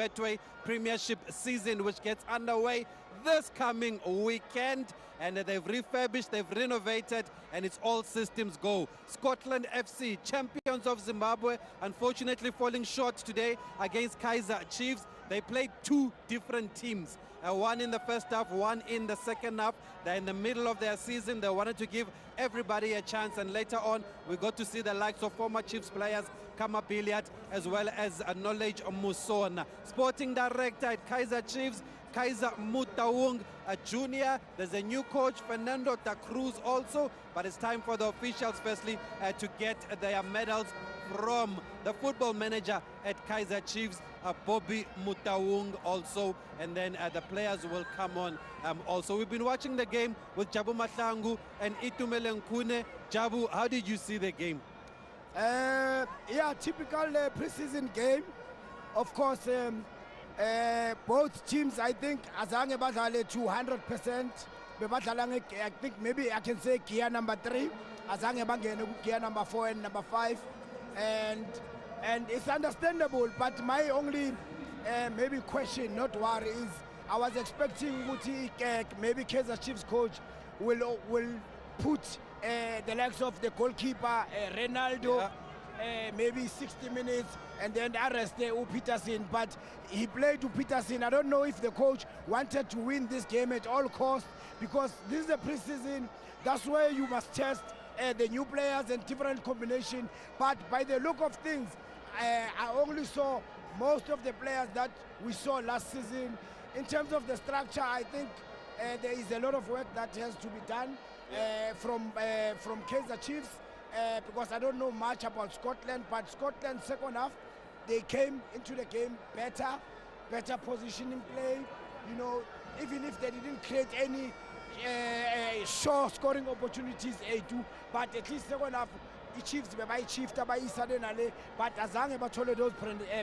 Betway Premiership season, which gets underway this coming weekend. And they've refurbished, they've renovated, and it's all systems go. Scotland FC, champions of Zimbabwe, unfortunately falling short today against Kaizer Chiefs. They played two different teams. One in the first half, one in the second half. They're in the middle of their season. They wanted to give everybody a chance, and later on we got to see the likes of former Chiefs players Kama Billiard as well as Knowledge Musona. Sporting director at Kaizer Chiefs, Kaizer Mutaung Jr. There's a new coach, Fernando da Cruz also, but it's time for the officials firstly to get their medals from the football manager at Kaizer Chiefs, Bobby Mutaung also, and then the players will come on also. We've been watching the game with Jabu Mahlangu and Itumele Nkune. Jabu, how did you see the game? Yeah, typical preseason game. Of course, both teams, I think, azange badlale 200%. I think maybe I can say gear number 3. Azange bangene gear number 4 and number 5. And it's understandable, but my only maybe question, not worry, is I was expecting maybe Kaizer Chiefs coach will put the likes of the goalkeeper Ronaldo, maybe 60 minutes, and then arrest Peterson. But he played to Peterson. I don't know if the coach wanted to win this game at all costs, because this is a preseason. That's where you must test the new players and different combination. But by the look of things, I only saw most of the players that we saw last season. In terms of the structure, I think there is a lot of work that has to be done from Kaizer Chiefs, because I don't know much about Scotland, but Scotland second half, they came into the game better positioning play. You know, even if they didn't create any sure scoring opportunities, but at least second half, the Chiefs by Chiefs by Isadenale, but azange bathole those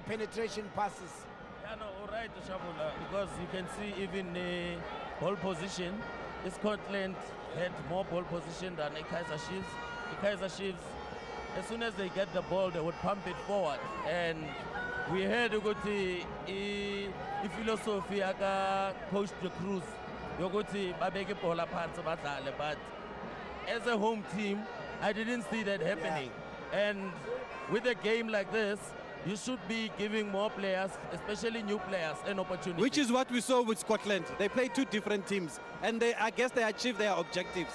penetration passes. Yeah, no, all right, Shabula, because you can see even the ball position, Scotland had more ball position than the Kaizer Chiefs. The Kaizer Chiefs, as soon as they get the ball, they would pump it forward. And we heard the philosophy of Coach de Cruz. But as a home team, I didn't see that happening. Yeah. And with a game like this, you should be giving more players, especially new players, an opportunity. Which is what we saw with Scotland. They played two different teams, and I guess they achieved their objectives.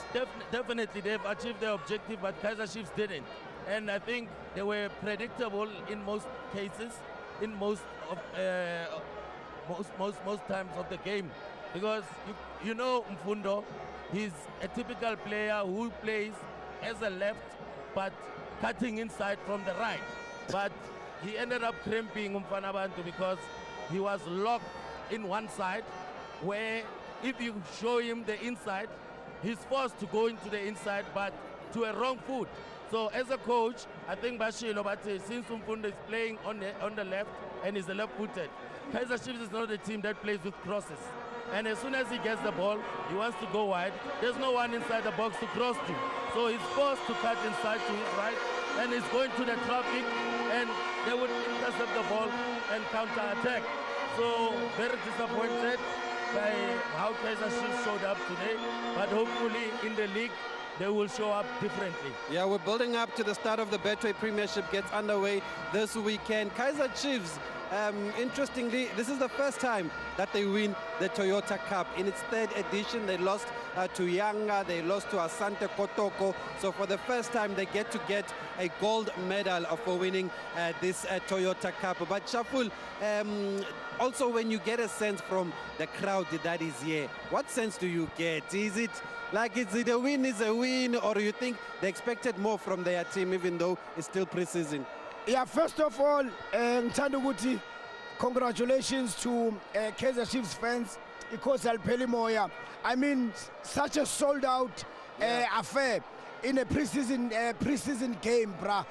Definitely, they've achieved their objective, but Kaizer Chiefs didn't. And I think they were predictable in most cases, in most times of the game. Because you know Mfundo, he's a typical player who plays as a left, but cutting inside from the right. But he ended up cramping Umfanabantu because he was locked in one side, where if you show him the inside, he's forced to go into the inside, but to a wrong foot. So as a coach, I think Bashilo, but since Umfundo is playing on the left and is a left-footed, Kaizer Chiefs is not a team that plays with crosses. And as soon as he gets the ball, he wants to go wide. There's no one inside the box to cross to. So he's forced to cut inside to his right, and he's going to the traffic, and they would intercept the ball and counter-attack. So very disappointed by how Kaizer Chiefs showed up today, but hopefully in the league, they will show up differently. Yeah, we're building up to the start of the Betway Premiership gets underway this weekend. Kaizer Chiefs, interestingly, this is the first time that they win the Toyota Cup. In its third edition, they lost to Yanga, they lost to Asante Kotoko. So for the first time, they get a gold medal for winning this Toyota Cup. But Shaful, also when you get a sense from the crowd that is here, what sense do you get? Is it like a win is a win, or you think they expected more from their team even though it's still pre-season? Yeah, first of all, Ntanduguti, congratulations to Kaizer Chiefs fans, because Pelimoya. I mean, such a sold-out affair in a preseason game, brah.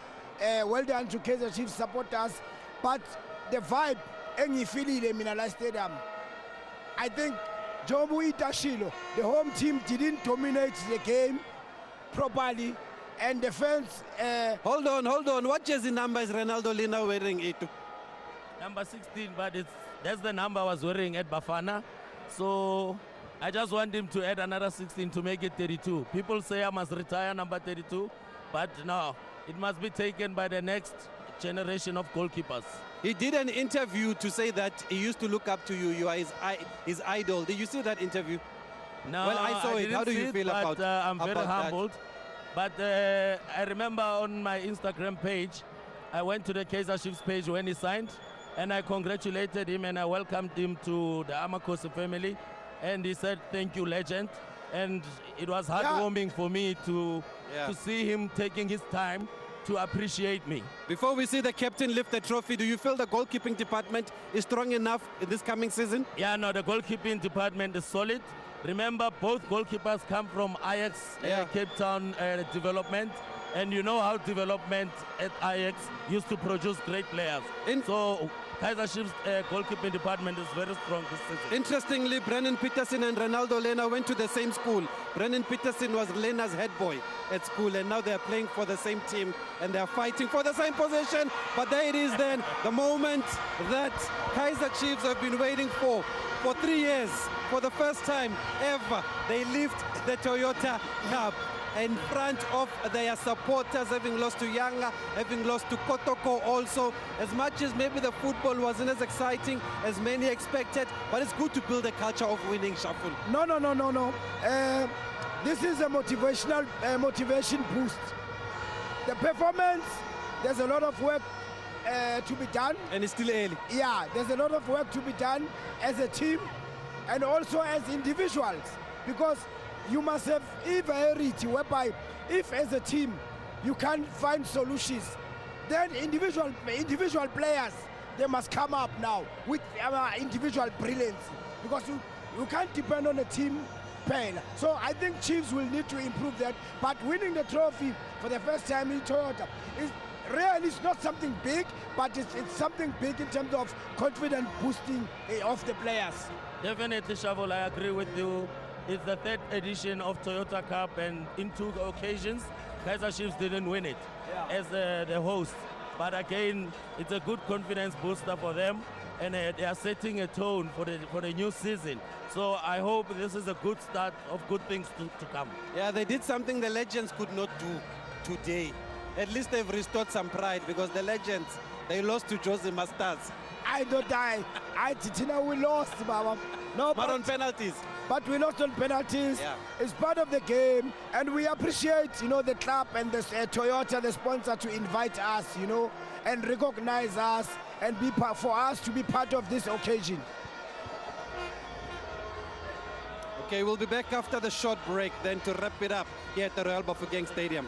Well done to Kaizer Chiefs supporters. But the vibe, engifilile Minala Stadium, I think Jobu Itashilo, the home team didn't dominate the game properly. And the fans... Hold on. What jersey number is Ronaldo Lina wearing? Number 16, but it's That's the number I was wearing at Bafana. So I just want him to add another 16 to make it 32. People say I must retire number 32, but no, it must be taken by the next generation of goalkeepers. He did an interview to say that he used to look up to you. You are his idol. Did you see that interview? No, Well, I saw it. didn't How do see you it, feel but, about I'm very about that? humbled. But I remember on my Instagram page, I went to the Kaizer Chiefs page when he signed, and I congratulated him and I welcomed him to the Amakosi family. And he said, "Thank you, legend." And it was heartwarming for me to see him taking his time to appreciate me. Before we see the captain lift the trophy, do you feel the goalkeeping department is strong enough in this coming season? Yeah, no, the goalkeeping department is solid. Remember, both goalkeepers come from Ajax Cape Town development, and you know how development at Ajax used to produce great players. So Kaizer Chiefs goalkeeping department is very strong this season. Interestingly, Brennan Peterson and Ronaldo Lena went to the same school. Brennan Peterson was Lena's head boy at school, and now they're playing for the same team and they're fighting for the same position. But there it is then, the moment that Kaizer Chiefs have been waiting for 3 years. For the first time ever, they lift the Toyota Cup in front of their supporters, having lost to Yanga, having lost to Kotoko also. As much as maybe the football wasn't as exciting as many expected, but it's good to build a culture of winning, Shuffle. No. This is a motivation boost. The performance, there's a lot of work to be done. And it's still early. Yeah, there's a lot of work to be done as a team and also as individuals, because you must have evaluated whereby if as a team you can't find solutions, then individual players, they must come up now with individual brilliance, because you can't depend on a team player. So I think Chiefs will need to improve that, but winning the trophy for the first time in Toyota is really, it's not something big, but it's something big in terms of confidence boosting of the players. Definitely, Shavol, I agree with you. It's the 3rd edition of Toyota Cup, and in 2 occasions, Kaizer Chiefs didn't win it as the host. But again, it's a good confidence booster for them, and they are setting a tone for the new season. So I hope this is a good start of good things to come. Yeah, they did something the legends could not do today. At least they've restored some pride, because the legends, they lost to Jose Masters. I don't die. We lost, Baba. No, but on penalties. But we lost on penalties. Yeah. It's part of the game, and we appreciate, the club and the Toyota, the sponsor, to invite us, and recognize us and for us to be part of this occasion. Okay, we'll be back after the short break then to wrap it up here at the Royal Bafokeng Stadium.